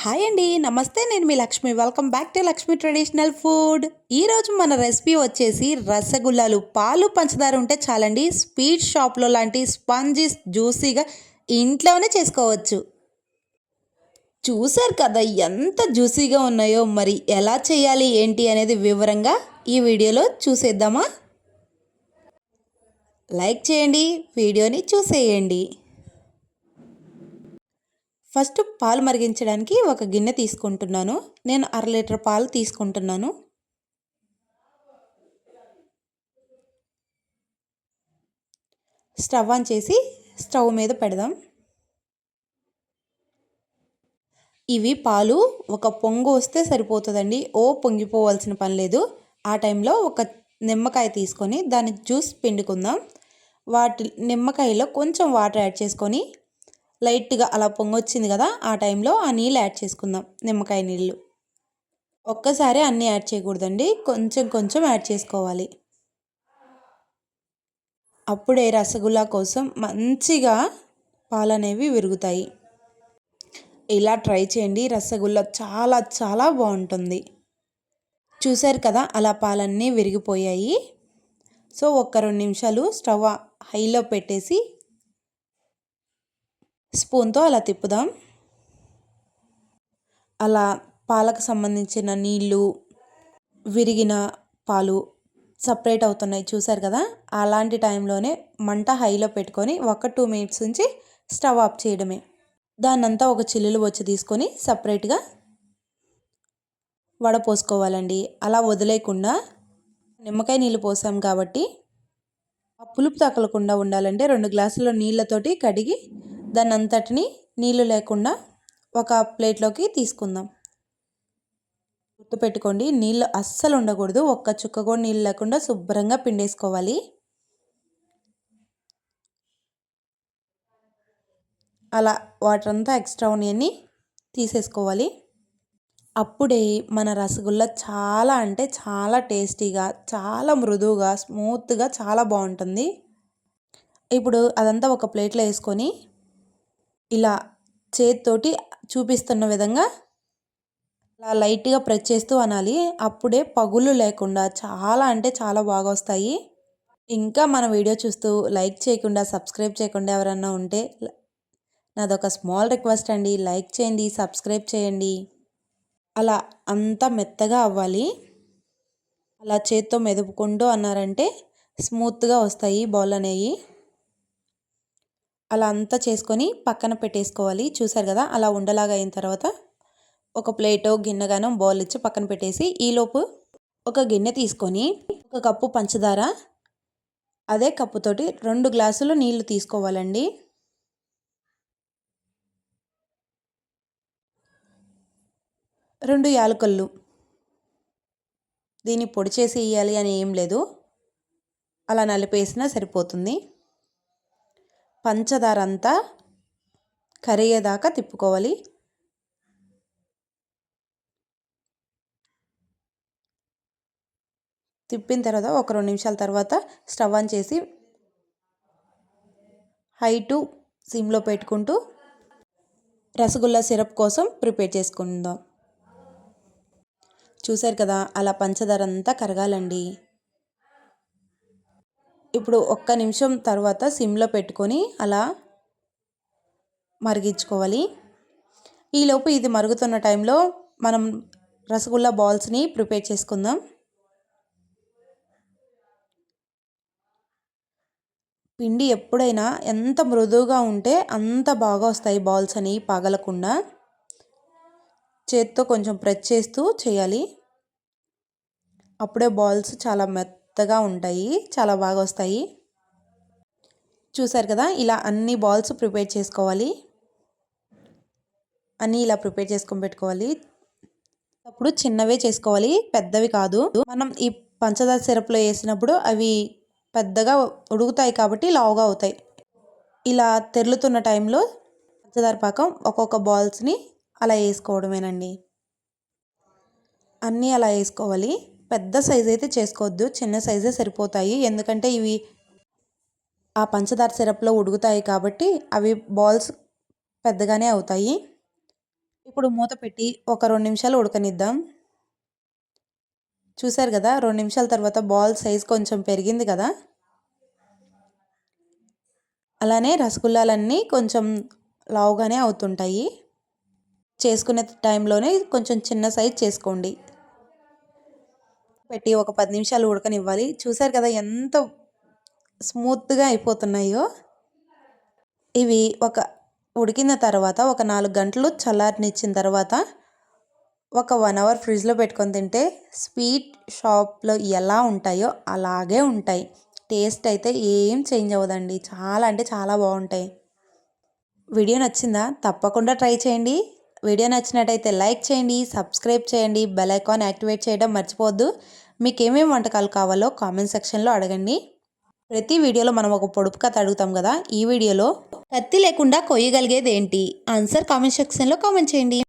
Hi అండి, నమస్తే. నేను మీ Lakshmi. Welcome back to Lakshmi traditional food. ఈరోజు మన రెసిపీ వచ్చేసి రసగుల్లాలు. పాలు పంచదార ఉంటే చాలండి, స్వీట్ షాప్లో లాంటి స్పాంజీ జ్యూసీగా ఇంట్లోనే చేసుకోవచ్చు. చూసారు కదా ఎంత జ్యూసీగా ఉన్నాయో. మరి ఎలా చేయాలి ఏంటి అనేది వివరంగా ఈ వీడియోలో చూసేద్దామా? లైక్ చేయండి, వీడియోని చూసేయండి. ఫస్ట్ పాలు మరిగించడానికి ఒక గిన్నె తీసుకుంటున్నాను. నేను 1/2 లీటర్ పాలు తీసుకుంటున్నాను. స్టవ్ ఆన్ చేసి స్టవ్ మీద పెడదాం. ఇవి పాలు ఒక పొంగు వస్తే సరిపోతుందండి, పొంగిపోవాల్సిన పని లేదు. ఆ టైంలో ఒక నిమ్మకాయ తీసుకొని దాని జ్యూస్ పిండుకుందాం. నిమ్మకాయలో కొంచెం వాటర్ యాడ్ చేసుకొని లైట్గా అలా పొంగొచ్చింది కదా, ఆ టైంలో ఆ నీళ్ళు యాడ్ చేసుకుందాం. నిమ్మకాయ నీళ్ళు ఒక్కసారి అన్నీ యాడ్ చేయకూడదండి, కొంచెం కొంచెం యాడ్ చేసుకోవాలి. అప్పుడే రసగుల్లా కోసం మంచిగా పాలు అనేవి విరుగుతాయి. ఇలా ట్రై చేయండి, రసగుల్లా చాలా చాలా బాగుంటుంది. చూసారు కదా, అలా పాలన్నీ విరిగిపోయాయి. సో ఒక్క 2 నిమిషాలు స్టవ్ హైలో పెట్టేసి స్పూన్తో అలా తిప్పుదాం. అలా పాలకు సంబంధించిన నీళ్ళు, విరిగిన పాలు సపరేట్ అవుతున్నాయి. చూసారు కదా, అలాంటి టైంలోనే మంట హైలో పెట్టుకొని ఒక 2 మినిట్స్ నుంచి స్టవ్ ఆఫ్ చేయడమే. దాన్నంతా ఒక చిల్లులు వచ్చి తీసుకొని సపరేట్గా వడపోసుకోవాలండి. అలా వదిలేయకుండా నిమ్మకాయ నీళ్ళు పోసాం కాబట్టి ఆ పులుపు తగలకుండా ఉండాలంటే 2 గ్లాసుల నీళ్ళతోటి కడిగి దాన్ని అంతటిని నీళ్ళు లేకుండా ఒక ప్లేట్లోకి తీసుకుందాం. గుర్తుపెట్టుకోండి, నీళ్ళు అస్సలు ఉండకూడదు. ఒక్క చుక్క కూడా నీళ్ళు లేకుండా శుభ్రంగా పిండేసుకోవాలి. అలా వాటర్ అంతా ఎక్స్ట్రా ఉన్నాయని తీసేసుకోవాలి. అప్పుడే మన రసగుల్లా చాలా అంటే చాలా టేస్టీగా, చాలా మృదువుగా, స్మూత్గా చాలా బాగుంటుంది. ఇప్పుడు అదంతా ఒక ప్లేట్లో వేసుకొని ఇలా చేతితోటి చూపిస్తున్న విధంగా అలా లైట్గా ప్రెస్ చేస్తూ అనాలి. అప్పుడే పగులు లేకుండా చాలా అంటే చాలా బాగా వస్తాయి. ఇంకా మన వీడియో చూస్తూ లైక్ చేయకుండా, సబ్స్క్రైబ్ చేయకుండా ఎవరన్నా ఉంటే నాదొక స్మాల్ రిక్వెస్ట్ అండి, లైక్ చేయండి, సబ్స్క్రైబ్ చేయండి. అలా అంతా మెత్తగా అవ్వాలి. అలా చేత్తో మెదుపుకుంటూ అన్నారంటే స్మూత్గా వస్తాయి బాల్ అనేవి. అలా అంతా చేసుకొని పక్కన పెట్టేసుకోవాలి. చూసారు కదా, అలా ఉండలాగా అయిన తర్వాత ఒక ప్లేటో గిన్నెగానో బౌల్ ఇచ్చి పక్కన పెట్టేసి, ఈలోపు ఒక గిన్నె తీసుకొని 1 కప్పు పంచదార, అదే కప్పుతోటి 2 గ్లాసులు నీళ్లు తీసుకోవాలండి. 2 యాలకులు, దీన్ని పొడి చేసి వేయాలి అని ఏం లేదు, అలా నలిపేసినా సరిపోతుంది. పంచదార అంతా కరిగేదాకా తిప్పుకోవాలి. తిప్పిన తర్వాత ఒక 2 నిమిషాల తర్వాత స్టవ్ ఆన్ చేసి హై టు సిమ్లో పెట్టుకుంటూ రసగుల్లా సిరప్ కోసం ప్రిపేర్ చేసుకుందాం. చూసారు కదా, అలా పంచదార అంతా కరగాలండి. ఇప్పుడు 1 నిమిషం తర్వాత సిమ్లో పెట్టుకొని అలా మరిగించుకోవాలి. ఈలోపు ఇది మరుగుతున్న టైంలో మనం రసగుల్లా బాల్స్ని ప్రిపేర్ చేసుకుందాం. పిండి ఎప్పుడైనా ఎంత మృదువుగా ఉంటే అంత బాగా వస్తాయి బాల్స్ అని, పగలకుండా. చేత్తో కొంచెం ప్రెస్ చేస్తూ చేయాలి. అప్పుడే బాల్స్ చాలా మెత్తగా ఉంటాయి, చాలా బాగా వస్తాయి. చూసారు కదా, ఇలా అన్ని బాల్స్ ప్రిపేర్ చేసుకోవాలి. అన్నీ ఇలా ప్రిపేర్ చేసుకొని పెట్టుకోవాలి. అప్పుడు చిన్నవే చేసుకోవాలి, పెద్దవి కాదు. మనం ఈ పంచదార సిరప్లో వేసినప్పుడు అవి పెద్దగా ఉడుకుతాయి కాబట్టి లావుగా అవుతాయి. ఇలా తెరులుతున్న టైంలో పంచదార పాకం ఒక్కొక్క బాల్స్ని అలా వేసుకోవడమేనండి. అన్నీ అలా వేసుకోవాలి. పెద్ద సైజు అయితే చేసుకోవద్దు, చిన్న సైజే సరిపోతాయి. ఎందుకంటే ఇవి ఆ పంచదార సిరప్లో ఉడుకుతాయి కాబట్టి అవి బాల్స్ పెద్దగానే అవుతాయి. ఇప్పుడు మూత పెట్టి ఒక 2 నిమిషాలు ఉడకనిద్దాం. చూసారు కదా, 2 నిమిషాల తర్వాత బాల్ సైజ్ కొంచెం పెరిగింది కదా. అలానే రసగుల్లాలన్నీ కొంచెం లావుగానే అవుతుంటాయి. చేసుకునే టైంలోనే కొంచెం చిన్న సైజ్ చేసుకోండి. పెట్టి ఒక 10 నిమిషాలు ఉడకనివ్వాలి. చూసారు కదా ఎంత స్మూత్గా అయిపోతున్నాయో. ఇవి ఉడికిన తర్వాత ఒక 4 గంటలు చల్లారనిచ్చిన తర్వాత ఒక 1 అవర్ ఫ్రిడ్జ్లో పెట్టుకొని తింటే స్వీట్ షాప్లో ఎలా ఉంటాయో అలాగే ఉంటాయి. టేస్ట్ అయితే ఏం చేంజ్ అవ్వదండి. చాలా అంటే చాలా బాగుంటాయి. వీడియో నచ్చిందా? తప్పకుండా ట్రై చేయండి. వీడియో నచ్చినట్టయితే లైక్ చేయండి, సబ్స్క్రైబ్ చేయండి, బెల్ ఐకాన్ యాక్టివేట్ చేయడం మర్చిపోవద్దు. మీకు ఏమేమి వంటకాలు కావాలో కామెంట్ సెక్షన్లో అడగండి. ప్రతి వీడియోలో మనం ఒక పొడుపు కథ అడుగుతాం కదా. ఈ వీడియోలో కత్తి లేకుండా కొయ్యగలిగేది ఏంటి? ఆన్సర్ కామెంట్ సెక్షన్లో కామెంట్ చేయండి.